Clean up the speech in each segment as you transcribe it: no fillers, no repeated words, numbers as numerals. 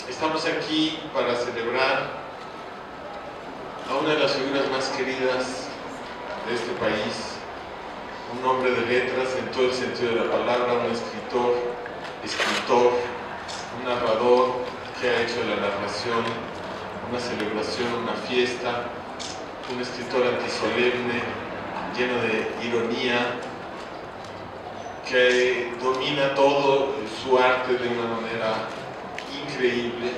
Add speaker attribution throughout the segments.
Speaker 1: Estamos aquí para celebrar a una de las figuras más queridas de este país, un hombre de letras en todo el sentido de la palabra, un escritor, un narrador que ha hecho de la narración una celebración, una fiesta, un escritor antisolemne, lleno de ironía, que domina todo su arte de una manera increíble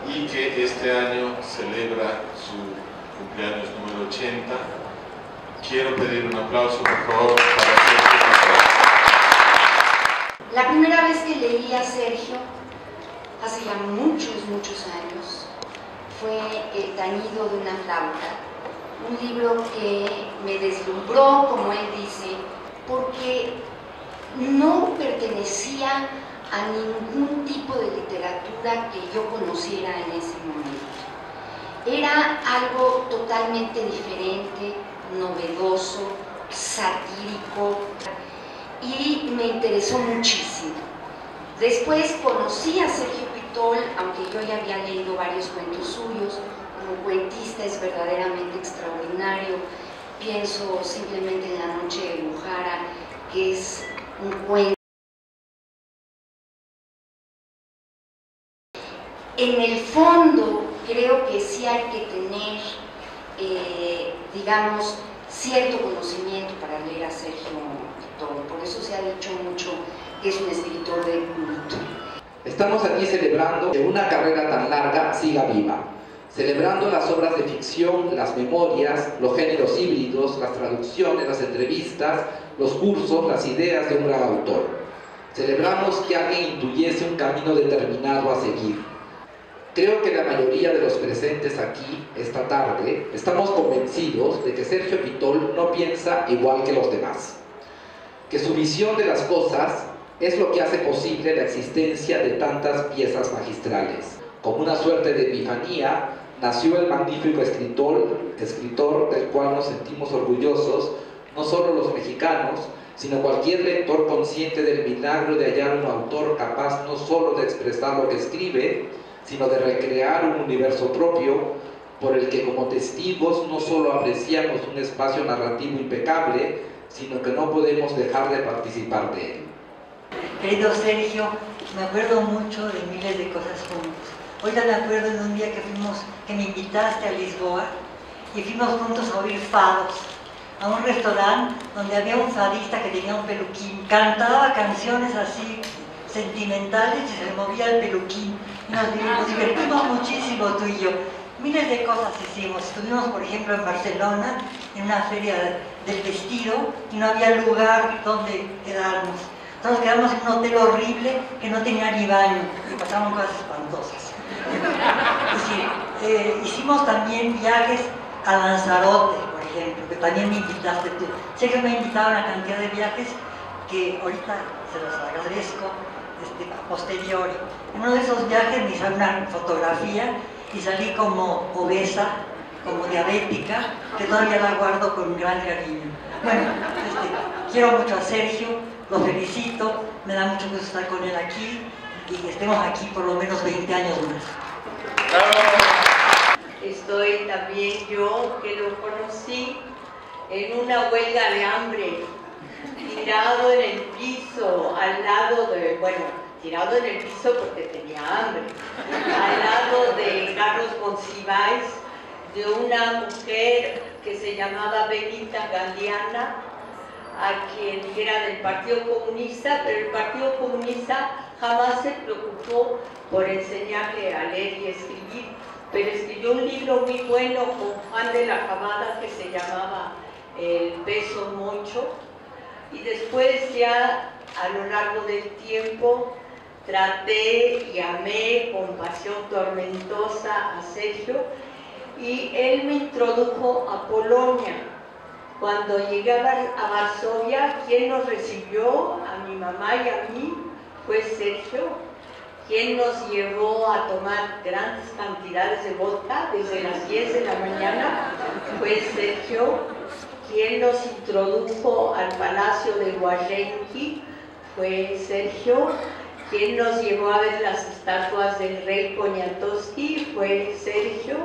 Speaker 1: y que este año celebra su cumpleaños número 80. Quiero pedir un aplauso, por favor, para Sergio.
Speaker 2: La primera vez que leí a Sergio, hace ya muchos años, fue El tañido de una flauta, un libro que me deslumbró, como él dice, porque no pertenecía a ningún tipo de literatura que yo conociera en ese momento. Era algo totalmente diferente, novedoso, satírico, y me interesó muchísimo. Después conocí a Sergio Pitol, aunque yo ya había leído varios cuentos suyos. Como cuentista es verdaderamente extraordinario. Pienso simplemente en La noche de Bujara, que es un cuento. En el fondo, creo que sí hay que tener, digamos, cierto conocimiento para leer a Sergio Pitol. Por eso se ha dicho mucho que es un escritor de culto.
Speaker 3: Estamos aquí celebrando que una carrera tan larga siga viva, celebrando las obras de ficción, las memorias, los géneros híbridos, las traducciones, las entrevistas, los cursos, las ideas de un gran autor. Celebramos que alguien intuyese un camino determinado a seguir. Creo que la mayoría de los presentes aquí esta tarde estamos convencidos de que Sergio Pitol no piensa igual que los demás, que su visión de las cosas es lo que hace posible la existencia de tantas piezas magistrales. Como una suerte de epifanía, nació el magnífico escritor del cual nos sentimos orgullosos, no solo los mexicanos, sino cualquier lector consciente del milagro de hallar un autor capaz no solo de expresar lo que escribe, sino de recrear un universo propio por el que como testigos no solo apreciamos un espacio narrativo impecable, sino que no podemos dejar de participar de él.
Speaker 4: Querido Sergio, me acuerdo mucho de miles de cosas juntos. Ahorita me acuerdo de un día que me invitaste a Lisboa y fuimos juntos a oír fados, a un restaurante donde había un fadista que tenía un peluquín, cantaba canciones así sentimentales y se le movía el peluquín. Nos divertimos muchísimo tú y yo. Miles de cosas hicimos. Estuvimos, por ejemplo, en Barcelona, en una feria del vestido, y no había lugar donde quedarnos. Entonces quedamos en un hotel horrible que no tenía ni baño y pasaron cosas espantosas. Es decir, hicimos también viajes a Lanzarote, por ejemplo, que también me invitaste tú. Sé que me ha invitado a una cantidad de viajes que ahorita se los agradezco a posteriori. En uno de esos viajes me hice una fotografía y salí como obesa, como diabética, que todavía la guardo con gran cariño. Bueno, quiero mucho a Sergio, lo felicito, me da mucho gusto estar con él aquí y que estemos aquí por lo menos 20 años más.
Speaker 5: ¡Bravo! Estoy también yo, que lo conocí en una huelga de hambre, tirado en el piso, al lado de, tirado en el piso porque tenía hambre, al lado de Carlos Monsiváis, de una mujer que se llamaba Benita Gandiana, a quien era del Partido Comunista, pero el Partido Comunista jamás se preocupó por enseñarle a leer y escribir, pero escribió un libro muy bueno con Juan de la Cabada que se llamaba El beso mocho, y después ya a lo largo del tiempo traté y amé con pasión tormentosa a Sergio, y él me introdujo a Polonia. Cuando llegué a Varsovia, quien nos recibió, a mi mamá y a mí, fue Sergio, quien nos llevó a tomar grandes cantidades de vodka desde las 10 de la mañana, fue Sergio. Quien nos introdujo al Palacio de Wajenki fue Sergio. Quien nos llevó a ver las estatuas del rey Poniatowski fue Sergio,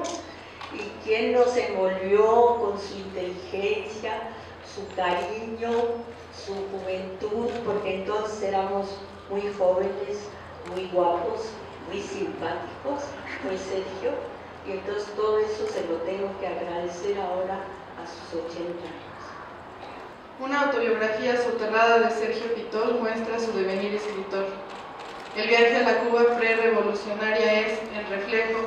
Speaker 5: y quien nos envolvió con su inteligencia, su cariño, su juventud, porque entonces éramos muy jóvenes, muy guapos, muy simpáticos, fue Sergio, y entonces todo eso se lo tengo que agradecer ahora a sus 80 años.
Speaker 6: Una autobiografía soterrada de Sergio Pitol muestra su devenir escritor. El viaje a la Cuba pre-revolucionaria es, en reflejo,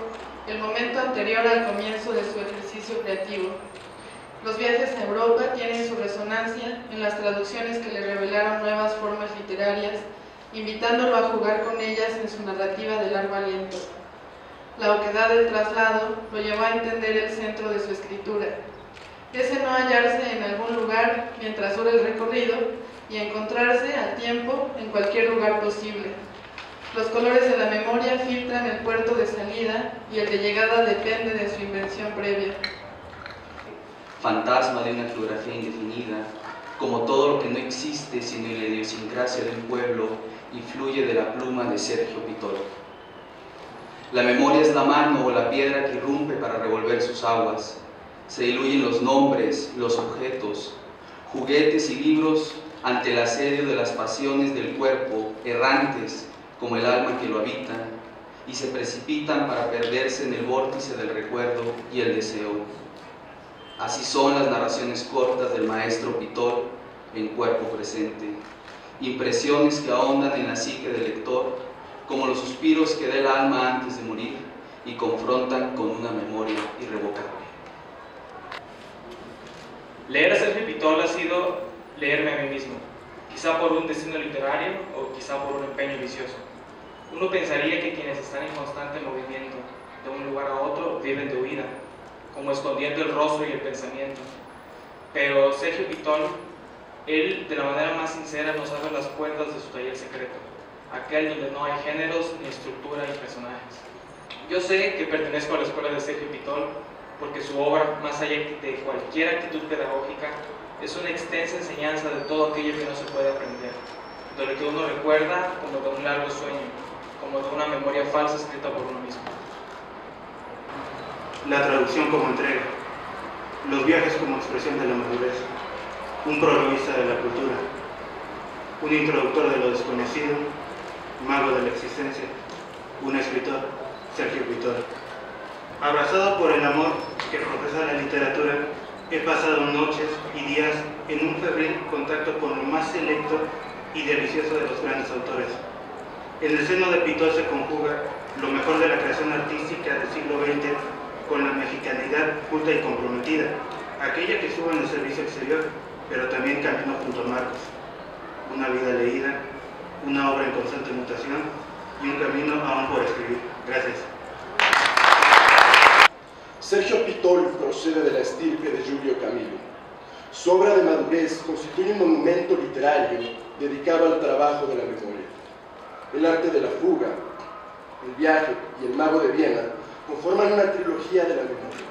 Speaker 6: el momento anterior al comienzo de su ejercicio creativo. Los viajes a Europa tienen su resonancia en las traducciones que le revelaron nuevas formas literarias, invitándolo a jugar con ellas en su narrativa de largo aliento. La oquedad del traslado lo llevó a entender el centro de su escritura, ese no hallarse en algún lugar mientras dura el recorrido y encontrarse al tiempo en cualquier lugar posible. Los colores de la memoria filtran el puerto de salida y el de llegada depende de su invención previa.
Speaker 7: Fantasma de una geografía indefinida, como todo lo que no existe sino en la idiosincrasia de un pueblo, y fluye de la pluma de Sergio Pitol. La memoria es la mano o la piedra que irrumpe para revolver sus aguas. Se diluyen los nombres, los objetos, juguetes y libros ante el asedio de las pasiones del cuerpo, errantes como el alma que lo habita, y se precipitan para perderse en el vórtice del recuerdo y el deseo. Así son las narraciones cortas del maestro Pitol en Cuerpo Presente, impresiones que ahondan en la psique del lector, como los suspiros que da el alma antes de morir y confrontan con una memoria irrevocable.
Speaker 8: Leer a Sergio Pitol ha sido leerme a mí mismo, quizá por un destino literario o quizá por un empeño vicioso. Uno pensaría que quienes están en constante movimiento de un lugar a otro viven de huida, como escondiendo el rostro y el pensamiento. Pero Sergio Pitol, él de la manera más sincera nos abre las puertas de su taller secreto, aquel donde no hay géneros, ni estructura, ni personajes. Yo sé que pertenezco a la escuela de Sergio Pitol porque su obra, más allá de cualquier actitud pedagógica, es una extensa enseñanza de todo aquello que no se puede aprender, de lo que uno recuerda como de un largo sueño, como de una memoria falsa escrita por uno mismo.
Speaker 9: La traducción como entrega, los viajes como expresión de la madurez, un protagonista de la cultura, un introductor de lo desconocido, mago de la existencia, un escritor, Sergio Pitol. Abrazado por el amor que profesa la literatura, he pasado noches y días en un febril contacto con lo más selecto y delicioso de los grandes autores. En el seno de Pitol se conjuga lo mejor de la creación artística del siglo XX con la mexicanidad culta y comprometida, aquella que estuvo en el servicio exterior, pero también caminó junto a Marcos. Una vida leída, una obra en constante mutación y un camino aún por escribir. Gracias.
Speaker 10: Sergio Pitol procede de la estirpe de Giulio Camilo. Su obra de madurez constituye un monumento literario dedicado al trabajo de la memoria. El arte de la fuga, el viaje y el mago de Viena conforman una trilogía de la memoria.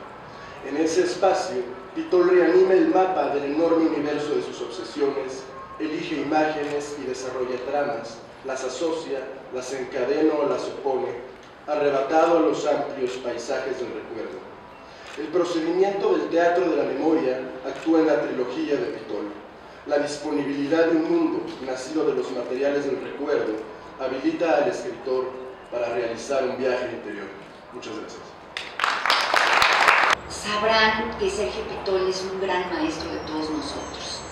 Speaker 10: En ese espacio, Pitol reanima el mapa del enorme universo de sus obsesiones, elige imágenes y desarrolla tramas, las asocia, las encadena o las opone, arrebatado a los amplios paisajes del recuerdo. El procedimiento del teatro de la memoria actúa en la trilogía de Pitol. La disponibilidad de un mundo nacido de los materiales del recuerdo habilita al escritor para realizar un viaje interior. Muchas gracias.
Speaker 2: Sabrán que Sergio Pitol es un gran maestro de todos nosotros.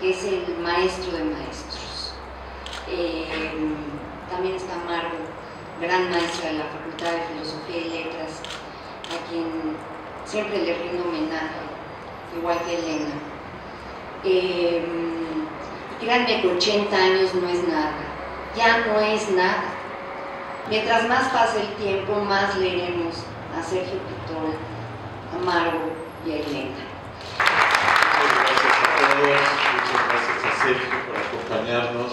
Speaker 2: Es el maestro de maestros. También está Margo, gran maestra de la Facultad de Filosofía y Letras, a quien siempre le rindo homenaje, igual que Elena. Créanme que 80 años no es nada, ya no es nada. Mientras más pase el tiempo, más leeremos a Sergio Pitol, a Margo y a Elena.
Speaker 1: Muchas gracias a todos, muchas gracias a Sergio por acompañarnos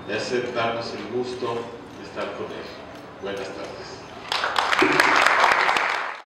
Speaker 1: y aceptarnos el gusto de estar con él. Buenas tardes.